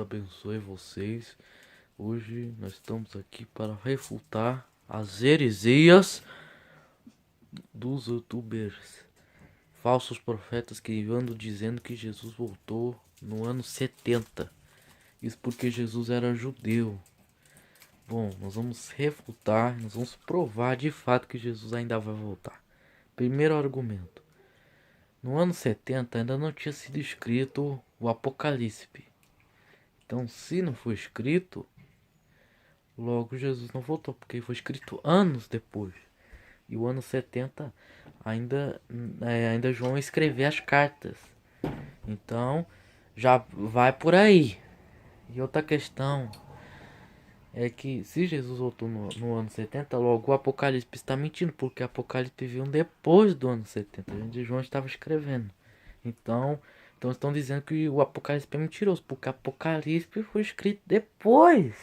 abençoe vocês. Hoje nós estamos aqui para refutar as heresias dos youtubers, falsos profetas que andam dizendo que Jesus voltou no ano 70. Isso porque Jesus era judeu. Bom, nós vamos refutar, nós vamos provar de fato que Jesus ainda vai voltar. Primeiro argumento. No ano 70 ainda não tinha sido escrito o Apocalipse. Então, se não foi escrito, logo Jesus não voltou, porque foi escrito anos depois. E o ano 70 ainda João escrever as cartas. Então, já vai por aí. E outra questão é que se Jesus voltou no ano 70, logo o Apocalipse está mentindo, porque o Apocalipse veio depois do ano 70, onde João estava escrevendo. Então estão dizendo que o Apocalipse é mentiroso, porque o Apocalipse foi escrito depois.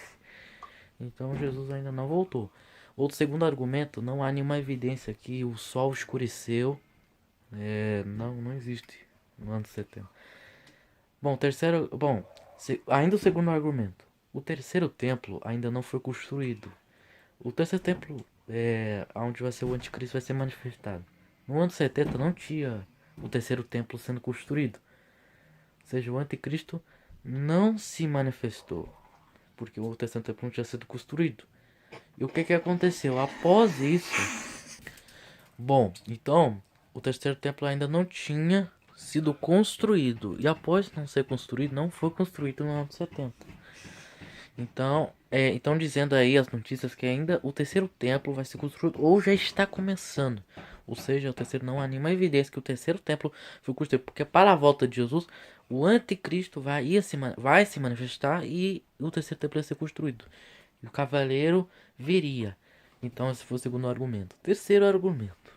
Então Jesus ainda não voltou. Outro segundo argumento, não há nenhuma evidência que o sol escureceu. Não existe no ano 70. Ainda o segundo argumento. O terceiro templo ainda não foi construído. O terceiro templo onde vai ser o anticristo vai ser manifestado. No ano 70 não tinha o terceiro templo sendo construído. Ou seja, o anticristo não se manifestou, porque o terceiro templo não tinha sido construído. E o que aconteceu após isso? Bom, então o terceiro templo ainda não tinha sido construído. E após não ser construído, não foi construído no ano 70. Então dizendo aí as notícias que ainda o terceiro templo vai ser construído ou já está começando. Ou seja, o terceiro não há nenhuma evidência que o terceiro templo foi construído, porque para a volta de Jesus, o anticristo vai se manifestar e o terceiro templo vai ser construído. E o cavaleiro viria. Então esse foi o segundo argumento. Terceiro argumento.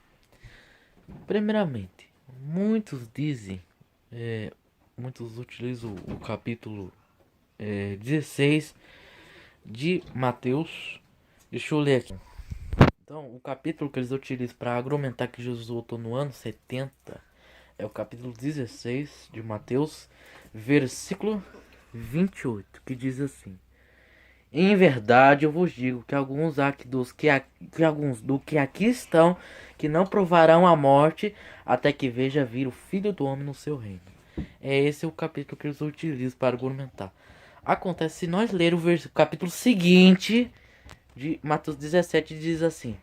Primeiramente, muitos dizem, muitos utilizam o capítulo 16 de Mateus. Deixa eu ler aqui. Então, o capítulo que eles utilizam para argumentar que Jesus voltou no ano 70 é o capítulo 16 de Mateus, versículo 28, que diz assim: Em verdade eu vos digo que alguns do que aqui estão que não provarão a morte até que veja vir o Filho do Homem no seu reino. Esse é o capítulo que eles utilizam para argumentar. Acontece, se nós ler o capítulo seguinte de Mateus 17, diz assim,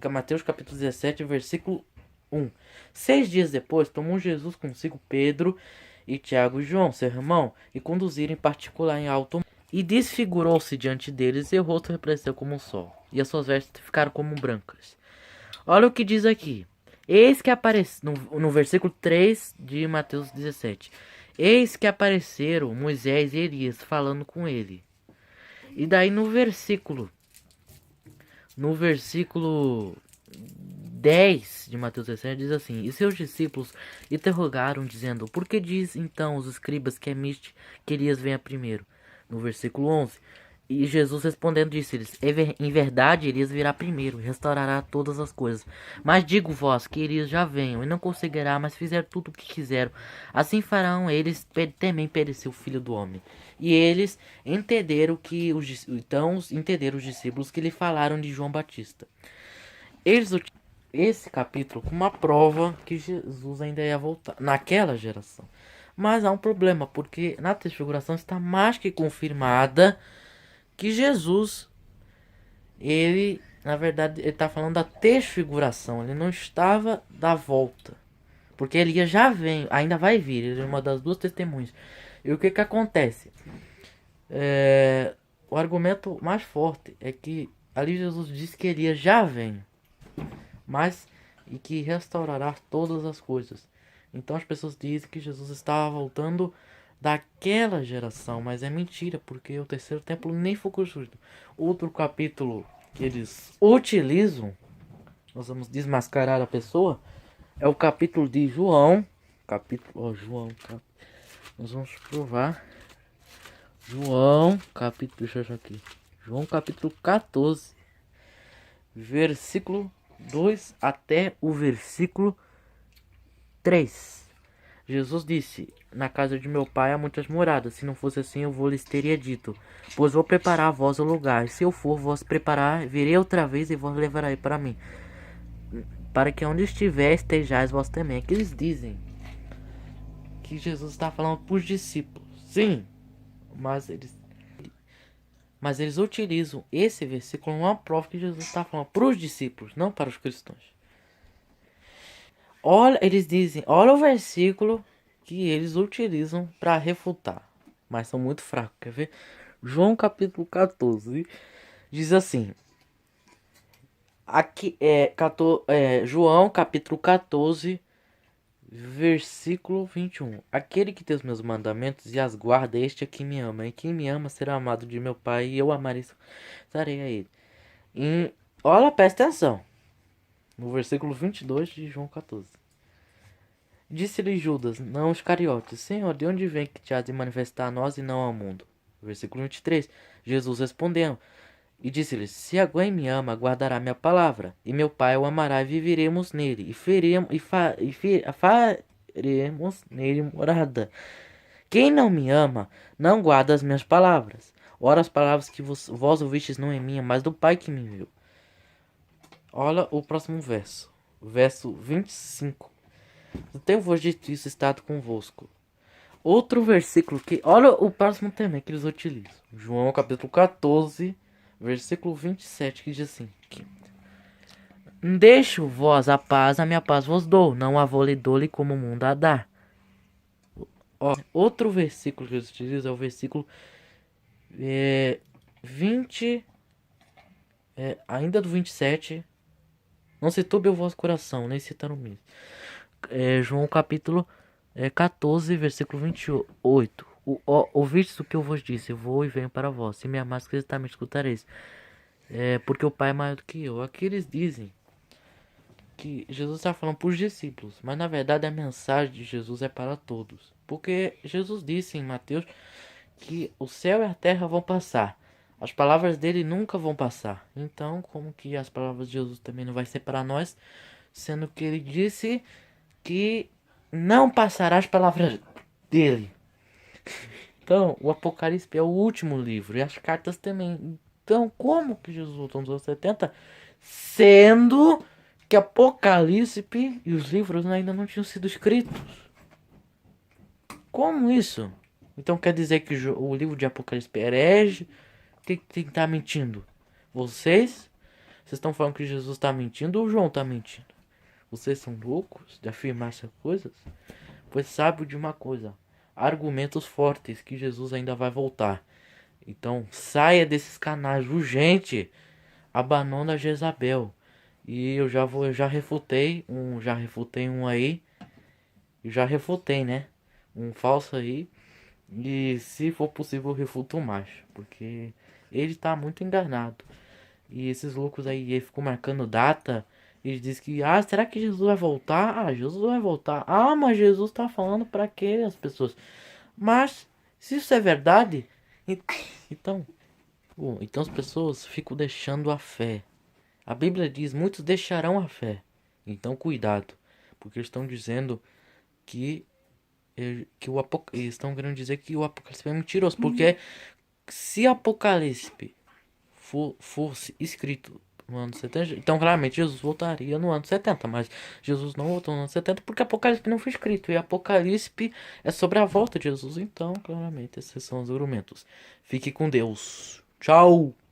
Mateus capítulo 17, versículo 1. 6 dias depois, tomou Jesus consigo Pedro e Tiago e João, seu irmão, e conduziram em particular em alto, e desfigurou-se diante deles, e o rosto resplandeceu como o sol, e as suas vestes ficaram como brancas. Olha o que diz aqui. Eis que aparece no versículo 3 de Mateus 17. Eis que apareceram Moisés e Elias falando com ele. E daí no versículo 10 de Mateus 17 diz assim: E seus discípulos interrogaram, dizendo: Por que diz então os escribas que que Elias venha primeiro? No versículo 11. E Jesus respondendo disse-lhes: Em verdade Elias virá primeiro e restaurará todas as coisas. Mas digo-vos que Elias já venham e não conseguirá, mas fizer tudo o que quiseram. Assim farão eles também perecer o Filho do Homem. E eles entenderam entenderam os discípulos que lhe falaram de João Batista. Eles esse capítulo como uma prova que Jesus ainda ia voltar naquela geração. Mas há um problema, porque na transfiguração está mais que confirmada que Jesus, na verdade, ele está falando da transfiguração, ele não estava da volta. Porque Elias já vem, ainda vai vir, ele é uma das duas testemunhas. E o que acontece? O argumento mais forte é que ali Jesus disse que Elias já vem, e que restaurará todas as coisas. Então as pessoas dizem que Jesus estava voltando daquela geração, mas é mentira, porque o terceiro templo nem foi construído. Outro capítulo que eles utilizam, nós vamos desmascarar a pessoa, é o capítulo de João. Nós vamos provar. Deixa eu achar aqui. João capítulo 14, versículo 2 até o versículo 3. Jesus disse: na casa de meu pai há muitas moradas. Se não fosse assim, eu lhes teria dito: pois vou preparar a vós o lugar. Se eu for vos preparar, virei outra vez e vos levarei para mim, para que onde estiver estejais vós também. Aqui eles dizem que Jesus está falando para os discípulos. Sim, mas eles utilizam esse versículo como uma prova que Jesus está falando para os discípulos, não para os cristãos. Olha, eles dizem, olha o versículo que eles utilizam para refutar, mas são muito fracos, quer ver? João capítulo 14 diz assim, aqui João capítulo 14, versículo 21. Aquele que tem os meus mandamentos e as guarda, este é que me ama, e quem me ama será amado de meu Pai, e eu amarei, estarei a ele. E, olha, presta atenção, no versículo 22 de João 14. Disse-lhe Judas, não Iscariotes: Senhor, de onde vem que te has de manifestar a nós e não ao mundo? Versículo 23. Jesus respondeu e disse-lhe: se alguém me ama, guardará minha palavra, e meu Pai o amará, e viveremos nele, e faremos nele morada. Quem não me ama, não guarda as minhas palavras. Ora, as palavras que vós ouvistes não é minha, mas do Pai que me enviou. Olha o próximo verso. Verso 25. Tenho-vos dito isso, estado convosco. Outro versículo que... olha o próximo tema que eles utilizam. João capítulo 14, versículo 27, que diz assim: deixo vós a paz, a minha paz vos dou, não a vou lhe dou-lhe como o mundo a dá. Outro versículo que eles utilizam é o versículo 20, ainda do 27. Não se turbe o vosso coração, nem se mesmo. João capítulo 14, versículo 28. Ouvistes o que eu vos disse, eu vou e venho para vós. Se me amares, que me escutareis. Porque o Pai é maior do que eu. Aqui eles dizem que Jesus está falando para os discípulos, mas na verdade a mensagem de Jesus é para todos. Porque Jesus disse em Mateus que o céu e a terra vão passar, as palavras dele nunca vão passar. Então, como que as palavras de Jesus também não vai ser para nós, sendo que ele disse que não passará as palavras dele. Então, o Apocalipse é o último livro e as cartas também. Então, como que Jesus voltou nos anos 70? Sendo que Apocalipse e os livros ainda não tinham sido escritos. Como isso? Então quer dizer que o livro de Apocalipse é herege? Quem tá mentindo? Vocês? Vocês estão falando que Jesus está mentindo ou João está mentindo? Vocês são loucos de afirmar essas coisas? Pois sabe de uma coisa: argumentos fortes que Jesus ainda vai voltar. Então saia desses canais urgente. Abandona Jezabel. E eu já refutei um aí. Eu já refutei, né? Um falso aí. E se for possível eu refuto mais. Porque ele tá muito enganado. E esses loucos aí, ele ficou marcando data. Eles dizem que, será que Jesus vai voltar? Jesus vai voltar. Mas Jesus tá falando para que as pessoas? Mas, se isso é verdade, então as pessoas ficam deixando a fé. A Bíblia diz, muitos deixarão a fé. Então, cuidado. Porque eles estão dizendo que eles estão querendo dizer que o Apocalipse é mentiroso. Porque se Apocalipse fosse escrito no ano 70, então claramente Jesus voltaria no ano 70, mas Jesus não voltou no ano 70 porque Apocalipse não foi escrito, e Apocalipse é sobre a volta de Jesus, então claramente esses são os argumentos. Fique com Deus. Tchau!